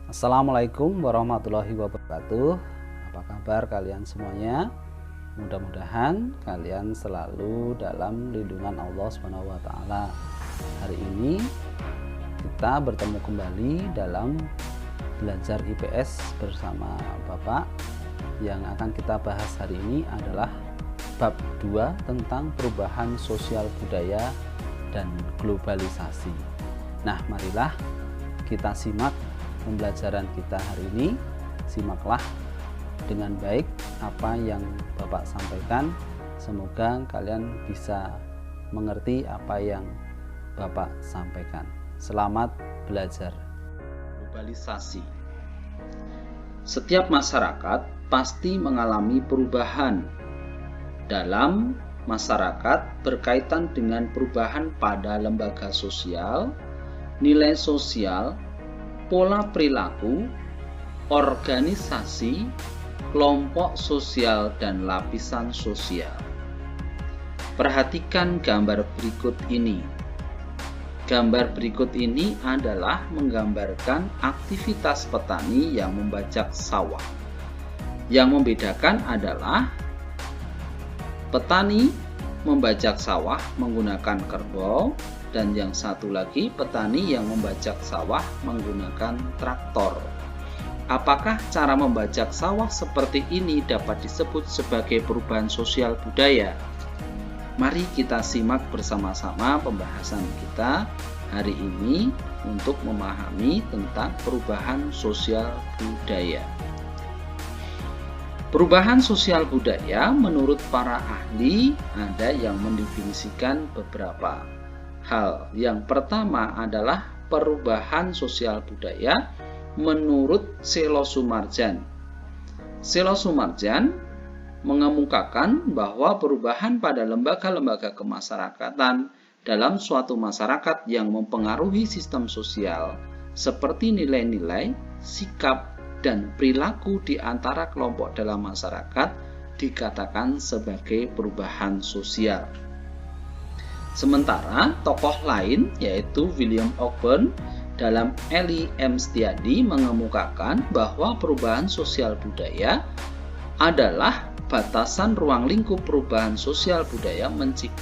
Assalamualaikum warahmatullahi wabarakatuh. Apa kabar kalian semuanya? Mudah-mudahan kalian selalu dalam lindungan Allah SWT. Hari ini kita bertemu kembali dalam belajar IPS bersama Bapak. Yang akan kita bahas hari ini adalah bab 2 tentang perubahan sosial budaya dan globalisasi. Nah, marilah kita simak pembelajaran kita hari ini. Simaklah dengan baik apa yang Bapak sampaikan. Semoga kalian bisa mengerti apa yang Bapak sampaikan. Selamat belajar. Globalisasi. Setiap masyarakat pasti mengalami perubahan. Dalam masyarakat berkaitan dengan perubahan pada lembaga sosial, nilai sosial, pola perilaku, organisasi, kelompok sosial, dan lapisan sosial. Perhatikan gambar berikut ini. Gambar berikut ini adalah menggambarkan aktivitas petani yang membajak sawah. Yang membedakan adalah petani membajak sawah menggunakan kerbau, dan yang satu lagi petani yang membajak sawah menggunakan traktor. Apakah cara membajak sawah seperti ini dapat disebut sebagai perubahan sosial budaya? Mari kita simak bersama-sama pembahasan kita hari ini untuk memahami tentang perubahan sosial budaya. Perubahan sosial budaya menurut para ahli ada yang mendefinisikan beberapa hal. Yang pertama adalah perubahan sosial budaya menurut Selo Soemarjan. Selo Soemarjan mengemukakan bahwa perubahan pada lembaga-lembaga kemasyarakatan dalam suatu masyarakat yang mempengaruhi sistem sosial seperti nilai-nilai, sikap, dan perilaku di antara kelompok dalam masyarakat dikatakan sebagai perubahan sosial. Sementara tokoh lain yaitu William Ogburn dalam Eli M. Setiadi mengemukakan bahwa perubahan sosial budaya adalah batasan ruang lingkup perubahan sosial budaya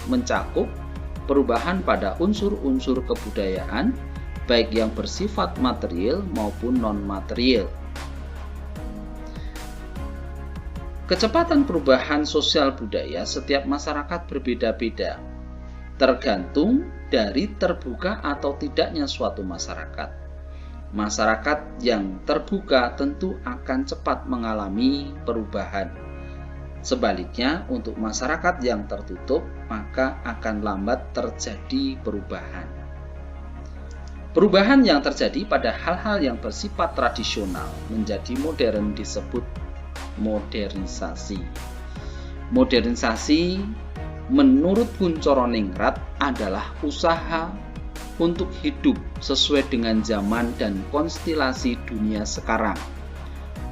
mencakup perubahan pada unsur-unsur kebudayaan baik yang bersifat material maupun non-material. Kecepatan perubahan sosial budaya setiap masyarakat berbeda-beda, tergantung dari terbuka atau tidaknya suatu masyarakat. Masyarakat yang terbuka tentu akan cepat mengalami perubahan. Sebaliknya, untuk masyarakat yang tertutup, maka akan lambat terjadi perubahan. Perubahan yang terjadi pada hal-hal yang bersifat tradisional menjadi modern disebut modernisasi. Modernisasi menurut Kuncoro Ningrat adalah usaha untuk hidup sesuai dengan zaman dan konstelasi dunia sekarang.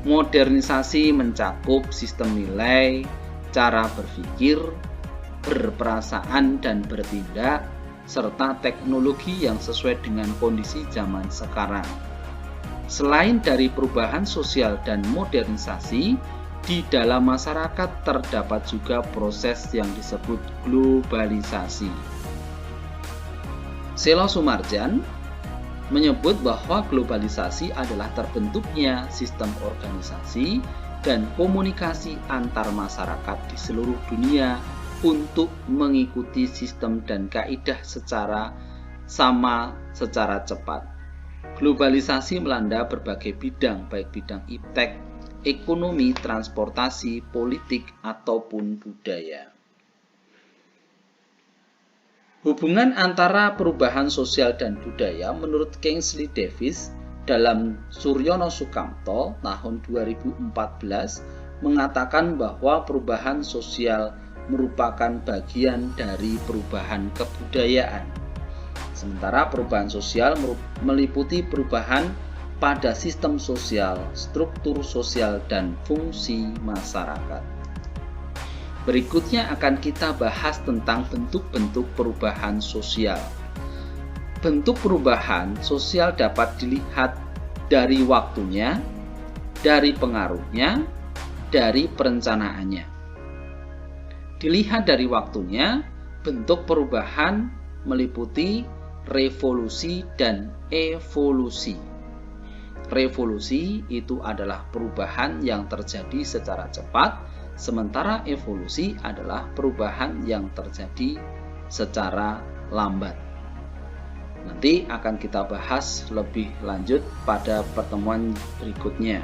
Modernisasi mencakup sistem nilai, cara berpikir, berperasaan dan bertindak, serta teknologi yang sesuai dengan kondisi zaman sekarang. Selain dari perubahan sosial dan modernisasi, di dalam masyarakat terdapat juga proses yang disebut globalisasi. Selo Soemarjan menyebut bahwa globalisasi adalah terbentuknya sistem organisasi dan komunikasi antar masyarakat di seluruh dunia untuk mengikuti sistem dan kaidah secara sama secara cepat. Globalisasi melanda berbagai bidang, baik bidang iptek, ekonomi, transportasi, politik, ataupun budaya. Hubungan antara perubahan sosial dan budaya menurut Kingsley Davis dalam Suryono Sukamto tahun 2014 mengatakan bahwa perubahan sosial merupakan bagian dari perubahan kebudayaan. Sementara perubahan sosial meliputi perubahan pada sistem sosial, struktur sosial, dan fungsi masyarakat. Berikutnya akan kita bahas tentang bentuk-bentuk perubahan sosial. Bentuk perubahan sosial dapat dilihat dari waktunya, dari pengaruhnya, dari perencanaannya. Dilihat dari waktunya, bentuk perubahan meliputi revolusi dan evolusi. Revolusi itu adalah perubahan yang terjadi secara cepat, sementara evolusi adalah perubahan yang terjadi secara lambat. Nanti akan kita bahas lebih lanjut pada pertemuan berikutnya.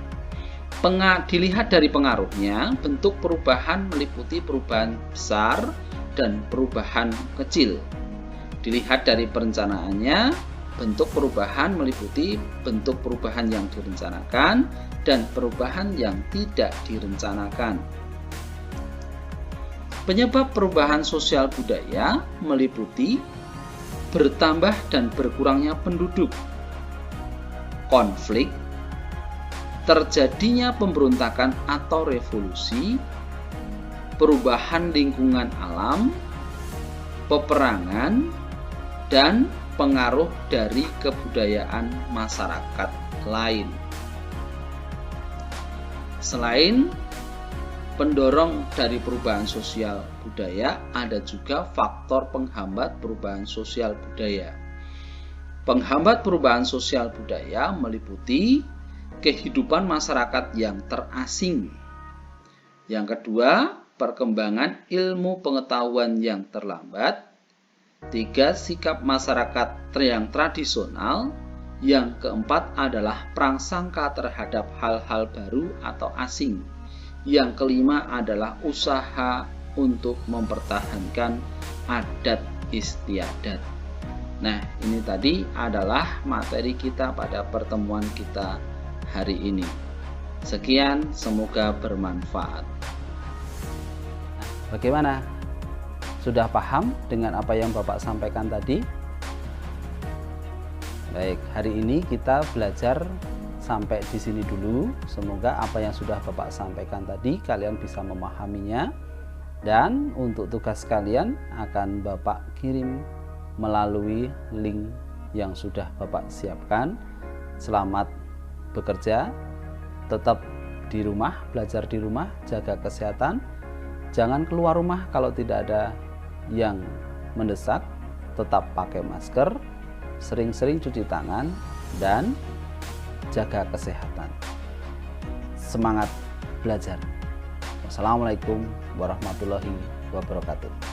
Dilihat dari pengaruhnya, bentuk perubahan meliputi perubahan besar dan perubahan kecil. Dilihat dari perencanaannya, bentuk perubahan meliputi bentuk perubahan yang direncanakan dan perubahan yang tidak direncanakan. Penyebab perubahan sosial budaya meliputi bertambah dan berkurangnya penduduk, konflik, terjadinya pemberontakan atau revolusi, perubahan lingkungan alam, peperangan, dan pengaruh dari kebudayaan masyarakat lain. Selain pendorong dari perubahan sosial budaya, ada juga faktor penghambat perubahan sosial budaya. Penghambat perubahan sosial budaya meliputi kehidupan masyarakat yang terasing. Yang kedua, perkembangan ilmu pengetahuan yang terlambat. 3, sikap masyarakat yang tradisional. Yang keempat adalah prasangka terhadap hal-hal baru atau asing. Yang kelima adalah usaha untuk mempertahankan adat istiadat. Nah, ini tadi adalah materi kita pada pertemuan kita hari ini. Sekian, semoga bermanfaat. Bagaimana? Sudah paham dengan apa yang Bapak sampaikan tadi? Baik, hari ini kita belajar sampai di sini dulu. Semoga apa yang sudah Bapak sampaikan tadi kalian bisa memahaminya. Dan untuk tugas kalian akan Bapak kirim melalui link yang sudah Bapak siapkan. Selamat bekerja, tetap di rumah, belajar di rumah, jaga kesehatan. Jangan keluar rumah kalau tidak ada yang mendesak. Tetap pakai masker, sering-sering cuci tangan, dan jaga kesehatan. Semangat belajar. Wassalamualaikum warahmatullahi wabarakatuh.